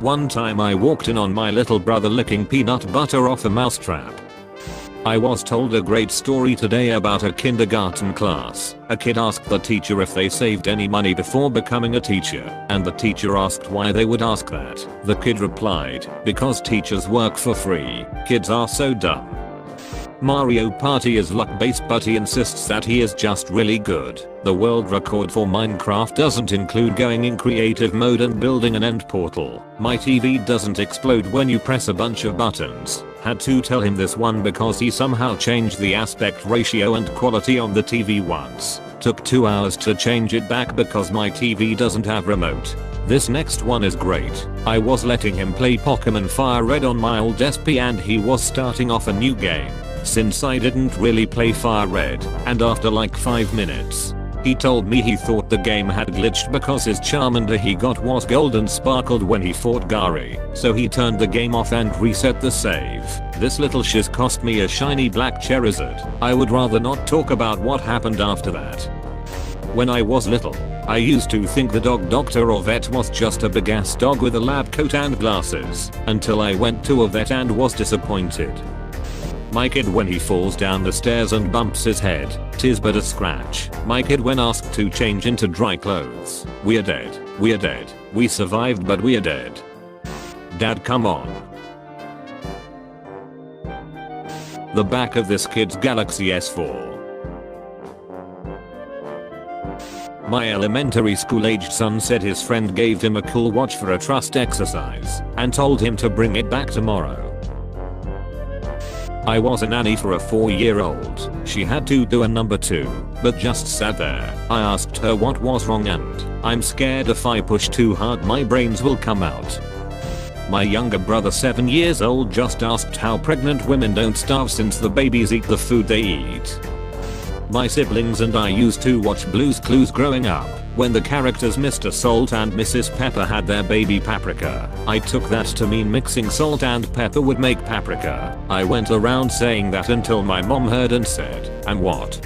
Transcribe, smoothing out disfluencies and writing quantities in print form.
One time I walked in on my little brother licking peanut butter off a mousetrap. I was told a great story today about a kindergarten class. A kid asked the teacher if they saved any money before becoming a teacher, and the teacher asked why they would ask that. The kid replied, "Because teachers work for free." Kids are so dumb. Mario Party is luck-based, but he insists that he is just really good. The world record for Minecraft doesn't include going in creative mode and building an end portal. My TV doesn't explode when you press a bunch of buttons. Had to tell him this one because he somehow changed the aspect ratio and quality on the TV once. Took 2 hours to change it back because my TV doesn't have remote. This next one is great. I was letting him play Pokemon Fire Red on my old SP and he was starting off a new game. Since I didn't really play Fire Red, and after like 5 minutes, he told me he thought the game had glitched because his Charmander he got was gold and sparkled when he fought Gary, so he turned the game off and reset the save. This little shiz cost me a shiny black Charizard. I would rather not talk about what happened after that. When I was little, I used to think the dog doctor or vet was just a big ass dog with a lab coat and glasses, until I went to a vet and was disappointed. My kid when he falls down the stairs and bumps his head, 'tis but a scratch. My kid when asked to change into dry clothes. We're dead. We're dead. We survived but we're dead. Dad, come on. The back of this kid's Galaxy S4. My elementary school aged son said his friend gave him a cool watch for a trust exercise and told him to bring it back tomorrow. I was a nanny for a 4-year-old. She had to do a number 2, but just sat there. I asked her what was wrong and I'm scared if I push too hard my brains will come out. My younger brother 7 years old just asked how pregnant women don't starve since the babies eat the food they eat. My siblings and I used to watch Blue's Clues growing up, when the characters Mr. Salt and Mrs. Pepper had their baby Paprika. I took that to mean mixing salt and pepper would make paprika. I went around saying that until my mom heard and said, "And what?"